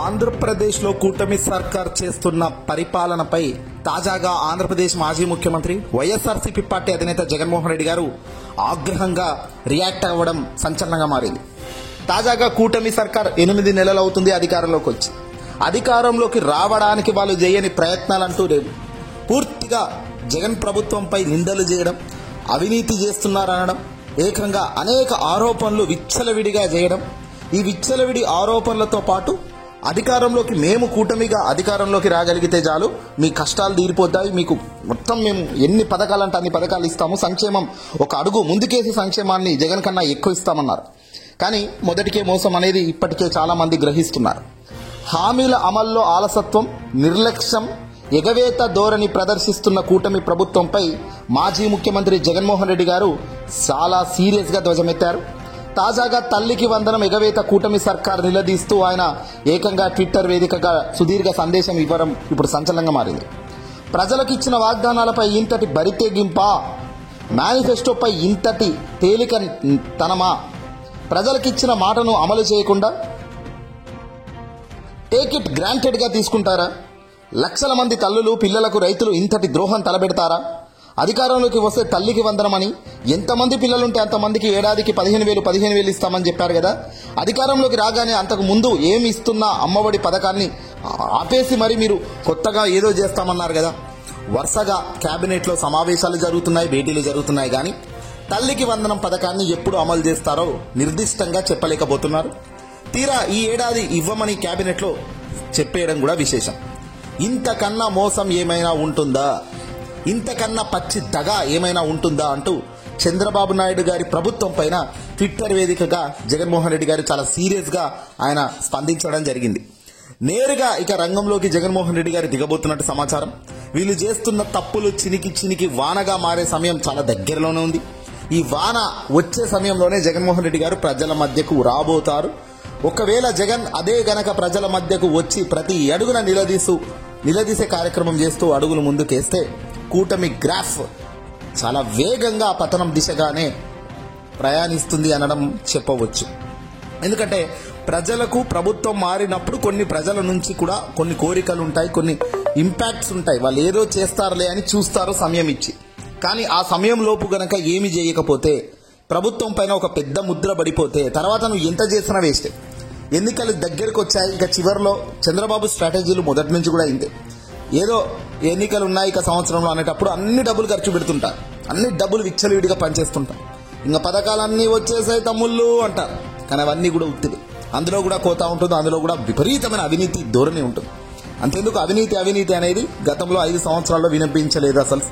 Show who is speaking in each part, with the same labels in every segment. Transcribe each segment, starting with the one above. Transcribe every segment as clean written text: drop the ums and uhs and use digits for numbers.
Speaker 1: ఆంధ్రప్రదేశ్లో కూటమి సర్కార్ చేస్తున్న పరిపాలనపై తాజాగా ఆంధ్రప్రదేశ్ మాజీ ముఖ్యమంత్రి వైఎస్ఆర్సీపీ పార్టీ అధినేత జగన్మోహన్ రెడ్డి గారు ఆగ్రహంగా రియాక్ట్ అవ్వడం సంచలనంగా మారింది. తాజాగా కూటమి సర్కార్ 8 నెలలు అవుతుంది అధికారంలోకి వచ్చి. అధికారంలోకి రావడానికి వాళ్ళు చేయని ప్రయత్నాలంటూ లేవు. పూర్తిగా జగన్ ప్రభుత్వంపై నిందలు చేయడం, అవినీతి చేస్తున్నారనడం, ఏకంగా అనేక ఆరోపణలు విచ్చలవిడిగా చేయడం. ఈ విచ్చలవిడి ఆరోపణలతో పాటు అధికారంలోకి మేము కూటమిగా అధికారంలోకి రాగలిగితే చాలు, మీ కష్టాలు తీరిపోతాయి, మీకు మొత్తం మేము ఎన్ని పథకాలంటే అన్ని పథకాలు ఇస్తాము, సంక్షేమం ఒక అడుగు ముందుకేసి సంక్షేమాన్ని జగన్ కన్నా ఎక్కువ ఇస్తామన్నారు. కానీ మొదటికే మోసం అనేది ఇప్పటికే చాలా మంది గ్రహిస్తున్నారు. హామీల అమల్లో ఆలసత్వం, నిర్లక్ష్యం, ఎగవేత ధోరణి ప్రదర్శిస్తున్న కూటమి ప్రభుత్వంపై మాజీ ముఖ్యమంత్రి జగన్మోహన్ రెడ్డి గారు చాలా సీరియస్గా ధ్వజమెత్తారు. తాజాగా తల్లికి వందనం ఎగవేత కూటమి సర్కార్ నిలదీస్తూ ఆయన ఏకంగా ట్విట్టర్ వేదికగా సుదీర్ఘ సందేశం ఇవ్వడం ఇప్పుడు సంచలనంగా మారింది. ప్రజలకు ఇచ్చిన వాగ్దానాలపై ఇంతటి బరితెగింపా, మేనిఫెస్టోపై ఇంతటి తేలిక తనమా, ప్రజలకిచ్చిన మాటను అమలు చేయకుండా టేక్ ఇట్ గ్రాంటెడ్గా తీసుకుంటారా? లక్షల మంది తల్లులు, పిల్లలకు, రైతులు ఇంతటి ద్రోహం తలబెడతారా? అధికారంలోకి వస్తే తల్లికి వందనమని ఎంతమంది పిల్లలుంటే అంతమందికి ఏడాదికి 15,000 ఇస్తామని చెప్పారు కదా. అధికారంలోకి రాగానే అంతకు ముందు ఏమి ఇస్తున్న అమ్మఒడి పథకాన్ని ఆపేసి మరి మీరు కొత్తగా ఏదో చేస్తామన్నారు కదా. వరుసగా కేబినెట్లో సమావేశాలు జరుగుతున్నాయి, భేటీలు జరుగుతున్నాయి, కానీ తల్లికి వందనం పథకాన్ని ఎప్పుడు అమలు చేస్తారో నిర్దిష్టంగా చెప్పలేకపోతున్నారు. తీరా ఈ ఏడాది ఇవ్వమని కేబినెట్లో చెప్పేయడం కూడా విశేషం. ఇంతకన్నా మోసం ఏమైనా ఉంటుందా, ఇంతకన్నా పచ్చి దగా ఏమైనా ఉంటుందా అంటూ చంద్రబాబు నాయుడు గారి ప్రభుత్వం పైన ట్విట్టర్ వేదికగా జగన్మోహన్ రెడ్డి గారు చాలా సీరియస్గా ఆయన స్పందించడం జరిగింది. నేరుగా ఇక రంగంలోకి జగన్మోహన్ రెడ్డి గారు దిగబోతున్నట్టు సమాచారం. వీళ్ళు చేస్తున్న తప్పులు చినికి చినికి వానగా మారే సమయం చాలా దగ్గరలోనే ఉంది. ఈ వాన వచ్చే సమయంలోనే జగన్మోహన్ రెడ్డి గారు ప్రజల మధ్యకు రాబోతారు. ఒకవేళ జగన్ అదే గనక ప్రజల మధ్యకు వచ్చి ప్రతి అడుగున నిలదీసే కార్యక్రమం చేస్తూ అడుగులు ముందుకేస్తే కూటమి గ్రాఫ్ చాలా వేగంగా పతనం దిశగానే ప్రయాణిస్తుంది అనడం చెప్పవచ్చు. ఎందుకంటే ప్రజలకు ప్రభుత్వం మారినప్పుడు కొన్ని ప్రజల నుంచి కూడా కొన్ని కోరికలు ఉంటాయి, కొన్ని ఇంపాక్ట్స్ ఉంటాయి. వాళ్ళు ఏదో చేస్తారులే అని చూస్తారు సమయం ఇచ్చి. కానీ ఆ సమయం లోపు గనక ఏమి చేయకపోతే, ప్రభుత్వం పైన ఒక పెద్ద ముద్ర పడిపోతే తర్వాత నువ్వు ఎంత చేసినా వేస్టే. ఎన్నికలు దగ్గరకు వచ్చాయి, ఇక చివరిలో చంద్రబాబు స్ట్రాటజీలు మొదటి నుంచి కూడా ఇంతే. ఏదో ఎన్నికలు ఉన్నాయి ఇక సంవత్సరంలో అనేటప్పుడు అన్ని డబ్బులు ఖర్చు పెడుతుంటారు, అన్ని డబ్బులు విచ్చలవిడిగా పనిచేస్తుంటారు. ఇంకా పథకాలన్నీ వచ్చేసాయి తమ్ముళ్ళు అంటారు, కానీ అవన్నీ కూడా ఉత్తిది. అందులో కూడా కోత ఉంటుంది, అందులో కూడా విపరీతమైన అవినీతి ధోరణి ఉంటుంది. అంతేందుకు అవినీతి అనేది గతంలో 5 సంవత్సరాల్లో వినిపించలేదు, అసలు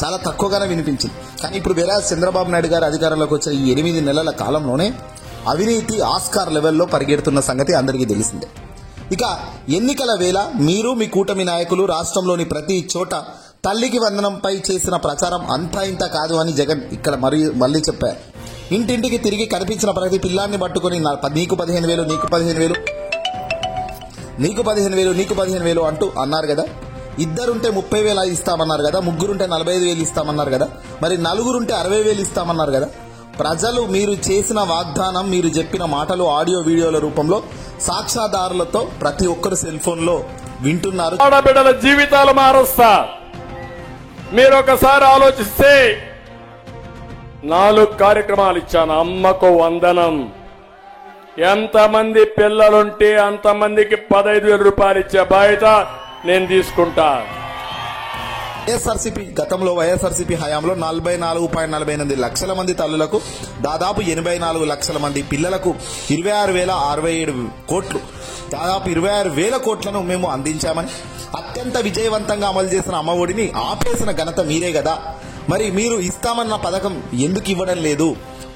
Speaker 1: చాలా తక్కువగానే వినిపించింది. కానీ ఇప్పుడు వేరే చంద్రబాబు నాయుడు గారు అధికారంలోకి వచ్చే ఈ 8 నెలల కాలంలోనే అవినీతి ఆస్కార్ లెవెల్లో పరిగెడుతున్న సంగతి అందరికీ తెలిసిందే. ఇక ఎన్నికల వేళ మీరు మీ కూటమి నాయకులు రాష్ట్రంలోని ప్రతి చోట తల్లికి వందనంపై చేసిన ప్రచారం అంతా ఇంత కాదు అని జగన్ ఇక్కడ మళ్ళీ చెప్పారు. ఇంటింటికి తిరిగి కనిపించిన ప్రతి పిల్లాన్ని పట్టుకుని నీకు 15,000, నీకు 15,000, నీకు 15,000, నీకు 15,000 అంటూ అన్నారు కదా. ఇద్దరుంటే 30,000 ఇస్తామన్నారు కదా, ముగ్గురుంటే 45,000 ఇస్తామన్నారు కదా, మరి నలుగురుంటే 60,000 ఇస్తామన్నారు కదా. ప్రజలు మీరు చేసిన వాగ్దానం, మీరు చెప్పిన మాటలు ఆడియో వీడియోల రూపంలో సాక్ష్యాధారులతో ప్రతి ఒక్కరు సెల్ ఫోన్ లో వింటున్నారు.
Speaker 2: ఆడబిడ్డల జీవితాలు మారుస్తా. మీరు ఒకసారి ఆలోచిస్తే 4 కార్యక్రమాలు ఇచ్చాను. అమ్మకు వందనం, ఎంతమంది పిల్లలుంటే అంతమందికి 15,000 రూపాయలు ఇచ్చే బాధ్యత నేను తీసుకుంటా.
Speaker 1: గతంలో వైఎస్ఆర్సీపీ హయాంలో 44.48 లక్షల మంది తల్లులకు, దాదాపు 84 లక్షల మంది పిల్లలకు 26,067 కోట్లు, దాదాపు 26,000 కోట్లను మేము అందించామని, అత్యంత విజయవంతంగా అమలు చేసిన అమ్మఒడిని ఆపేసిన ఘనత మీరే కదా. మరి మీరు ఇస్తామన్న పథకం ఎందుకు ఇవ్వడం లేదు?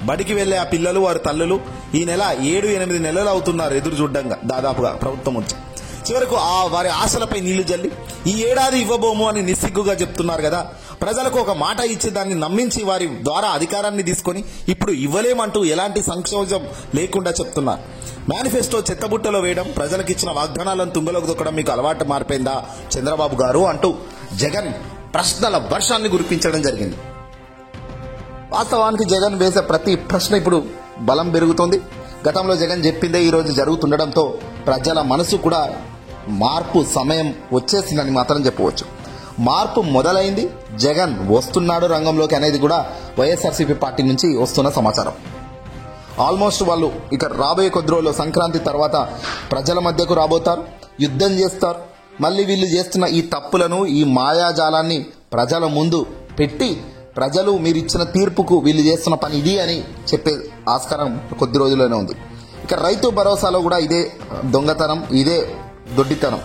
Speaker 1: బడికి వెళ్లే ఆ పిల్లలు, వారి తల్లులు ఈ నెల 7-8 నెలలు అవుతున్నారు ఎదురు చూడ్డంగా దాదాపుగా ప్రభుత్వం వచ్చి. చివరకు వారి ఆశలపై నీళ్లు జల్లి ఈ ఏడాది ఇవ్వబోము అని నిస్సిగ్గుగా చెప్తున్నారు కదా. ప్రజలకు ఒక మాట ఇచ్చి దాన్ని నమ్మించి వారి ద్వారా అధికారాన్ని తీసుకొని ఇప్పుడు ఇవ్వలేమంటూ ఎలాంటి సంక్షోభం లేకుండా చెప్తున్నారు. మేనిఫెస్టో చెత్తబుట్టలో వేయడం, ప్రజలకు ఇచ్చిన వాగ్దానాలను తుంగలోకి దొక్కడం మీకు అలవాటు మారిపోయిందా చంద్రబాబు గారు అంటూ జగన్ ప్రశ్నల వర్షాన్ని కురిపించడం జరిగింది. వాస్తవానికి జగన్ వేసే ప్రతి ప్రశ్న ఇప్పుడు బలం పెరుగుతోంది. గతంలో జగన్ చెప్పిందే ఈరోజు జరుగుతుండడంతో ప్రజల మనసు కూడా మార్పు సమయం వచ్చేసిందని మాత్రం చెప్పవచ్చు. మార్పు మొదలైంది, జగన్ వస్తున్నాడు రంగంలోకి అనేది కూడా వైఎస్ఆర్సీపీ పార్టీ నుంచి వస్తున్న సమాచారం. ఆల్మోస్ట్ వాళ్ళు ఇక రాబోయే కొద్ది రోజుల్లో సంక్రాంతి తర్వాత ప్రజల మధ్యకు రాబోతారు, యుద్ధం చేస్తారు. మళ్ళీ వీళ్ళు చేస్తున్న ఈ తప్పులను, ఈ మాయాజాలాన్ని ప్రజల ముందు పెట్టి ప్రజలు మీరు ఇచ్చిన తీర్పుకు వీళ్ళు చేస్తున్న పని ఇది అని చెప్పే ఆస్కారం కొద్ది రోజుల్లోనే ఉంది. ఇక రైతు భరోసాలో కూడా ఇదే దొంగతనం, ఇదే దొడ్డితనం.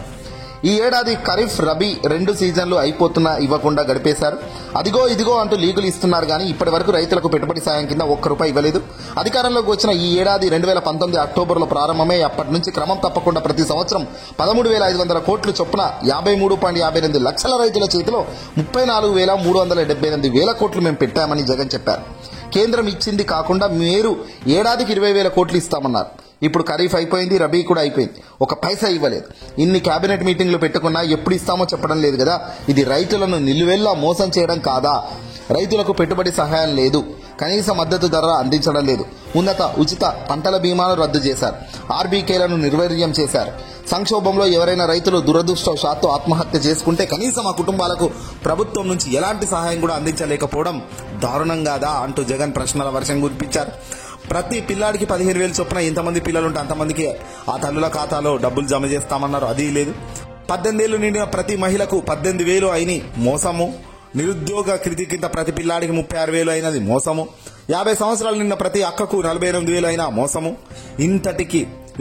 Speaker 1: ఈ ఏడాది ఖరీఫ్, రబీ 2 సీజన్లు అయిపోతున్నా ఇవ్వకుండా గడిపేశారు. అదిగో ఇదిగో అంటూ లీగులు ఇస్తున్నారు కానీ ఇప్పటి వరకు రైతులకు పెట్టుబడి సాయం కింద ₹1 ఇవ్వలేదు. అధికారంలోకి వచ్చిన ఈ ఏడాది 2019 అక్టోబర్లో ప్రారంభమై అప్పటి నుంచి క్రమం తప్పకుండా ప్రతి సంవత్సరం 13,500 కోట్లు చొప్పున 53.58 లక్షల రైతుల చేతిలో 34,378 కోట్లు మేము పెట్టామని జగన్ చెప్పారు. కేంద్రం ఇచ్చింది కాకుండా మీరు ఏడాదికి 20,000 కోట్లు ఇస్తామన్నారు. ఇప్పుడు ఖరీఫ్ అయిపోయింది, రబీ కూడా అయిపోయింది, ఒక పైసా ఇవ్వలేదు. ఇన్ని కేబినెట్ మీటింగ్లు పెట్టుకున్నా ఎప్పుడు ఇస్తామో చెప్పడం లేదు కదా. ఇది రైతులను నిలువెల్లా మోసం చేయడం కాదా? రైతులకు పెట్టుబడి సహాయం లేదు, కనీస మద్దతు ధర అందించడం లేదు, ఉన్నత ఉచిత పంటల బీమాను రద్దు చేశారు, ఆర్బీకేలను నిర్వీర్యం చేశారు. సంక్షోభంలో ఎవరైనా రైతులు దురదృష్టవశాత్తు ఆత్మహత్య చేసుకుంటే కనీసం ఆ కుటుంబాలకు ప్రభుత్వం నుంచి ఎలాంటి సహాయం కూడా అందించలేకపోవడం దారుణం కాదా అంటూ జగన్ ప్రశ్నల వర్షం కురిపించారు. ప్రతి పిల్లాడికి 15,000 చొప్పున ఎంతమంది పిల్లలుంటే అంతమందికి ఆ తల్లుల ఖాతాలో డబ్బులు జమ చేస్తామన్నారు, అది లేదు. 18 ఏళ్లు నిండిన ప్రతి మహిళకు 18,000 అయిన మోసము. నిరుద్యోగ కృతి కింద ప్రతి పిల్లాడికి 36,000 అయినది మోసము. 50 సంవత్సరాలు నిన్న ప్రతి అక్కకు 48,000 అయినా మోసము.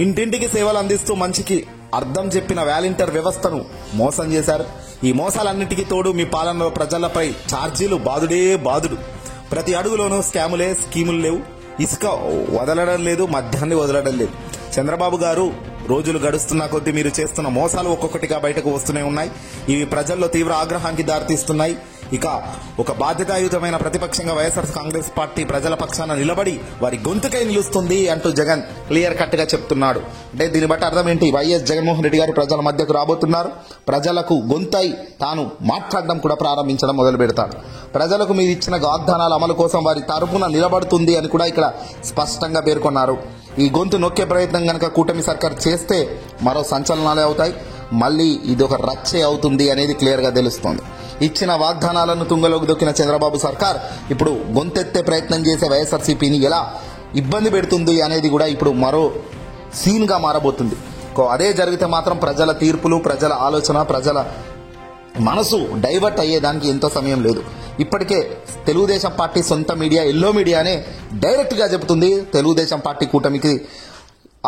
Speaker 1: ఇంటింటికి సేవలు అందిస్తూ మంచికి అర్థం చెప్పిన వాలంటీర్ వ్యవస్థను మోసం చేశారు. ఈ మోసాలన్నిటికీ తోడు మీ పాలనలో ప్రజలపై ఛార్జీలు బాదుడే బాదుడు. ప్రతి అడుగులోనూ స్కాములే, స్కీములు లేవు. ఇసుక వదలడం లేదు, మద్యాన్ని వదలడం లేదు. చంద్రబాబు గారు రోజులు గడుస్తున్న కొద్దీ మీరు చేస్తున్న మోసాలు ఒక్కొక్కటిగా బయటకు వస్తూనే ఉన్నాయి. ఇవి ప్రజల్లో తీవ్ర ఆగ్రహానికి దారితీస్తున్నాయి. ఇక ఒక బాధ్యతాయుతమైన ప్రతిపక్షంగా వైఎస్ఆర్ కాంగ్రెస్ పార్టీ ప్రజల పక్షాన నిలబడి వారి గొంతుకై నిలుస్తుంది అంటూ జగన్ క్లియర్ కట్ గా చెప్తున్నాడు. అంటే దీన్ని బట్టి అర్థం ఏంటి? వైఎస్ జగన్మోహన్ రెడ్డి గారు ప్రజల మధ్యకు రాబోతున్నారు. ప్రజలకు గొంతై తాను మాట్లాడడం కూడా ప్రారంభించడం మొదలు పెడతాడు. ప్రజలకు మీరు ఇచ్చిన వాగ్దానాల అమలు కోసం వారి తరపున నిలబడుతుంది అని కూడా ఇక్కడ స్పష్టంగా పేర్కొన్నారు. ఈ గొంతు నొక్కే ప్రయత్నం కనుక కూటమి సర్కార్ చేస్తే మరో సంచలనాలే అవుతాయి. మళ్ళీ ఇది ఒక రచ్చే అవుతుంది అనేది క్లియర్ గా తెలుస్తోంది. ఇచ్చిన వాగ్దానాలను తుంగలోకి దొక్కిన చంద్రబాబు సర్కార్ ఇప్పుడు గొంతెత్తే ప్రయత్నం చేసే వైఎస్ఆర్సీపీని ఎలా ఇబ్బంది పెడుతుంది అనేది కూడా ఇప్పుడు మరో సీన్ గా మారబోతుంది. అదే జరిగితే మాత్రం ప్రజల తీర్పులు, ప్రజల ఆలోచన, ప్రజల మనసు డైవర్ట్ అయ్యేదానికి ఎంతో సమయం లేదు. ఇప్పటికే తెలుగుదేశం పార్టీ సొంత మీడియా, ఎల్లో మీడియానే డైరెక్ట్ గా చెబుతుంది, తెలుగుదేశం పార్టీ కూటమికి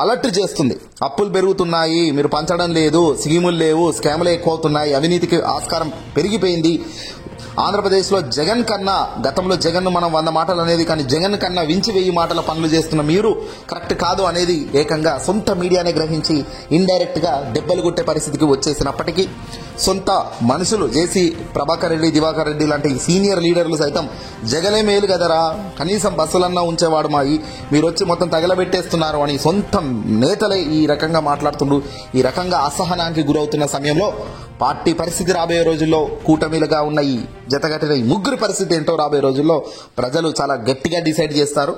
Speaker 1: అలర్ట్ చేస్తుంది. అప్పులు పెరుగుతున్నాయి, మీరు పంచడం లేదు, స్కీములు లేవు, స్కాములు ఎక్కువ అవుతున్నాయి, అవినీతికి ఆస్కారం పెరిగిపోయింది. ఆంధ్రప్రదేశ్లో జగన్ కన్నా, గతంలో జగన్ మనం 100 మాటలు అనేది కానీ జగన్ కన్నా వించి 1000 మాటల పనులు చేస్తున్న మీరు కరెక్ట్ కాదు అనేది ఏకంగా సొంత మీడియానే గ్రహించి ఇండైరెక్ట్ గా దెబ్బలు కొట్టే పరిస్థితికి వచ్చేసినప్పటికీ సొంత మనుషులు జేసీ ప్రభాకర్ రెడ్డి, దివాకర్ రెడ్డి లాంటి సీనియర్ లీడర్లు సైతం జగనే మేలు కదరా, కనీసం బస్సులన్నా ఉంచేవాడు మాయి, మీరు వచ్చి మొత్తం తగలబెట్టేస్తున్నారు అని సొంత నేతలే ఈ రకంగా మాట్లాడుతుండ్రు. ఈ రకంగా అసహనానికి గురవుతున్న సమయంలో పార్టీ పరిస్థితి రాబోయే రోజుల్లో, కూటమిలుగా ఉన్న ఈ జతగట్టిన ఈ ముగ్గురు పరిస్థితి ఏంటో రాబోయే రోజుల్లో ప్రజలు చాలా గట్టిగా డిసైడ్ చేస్తారు.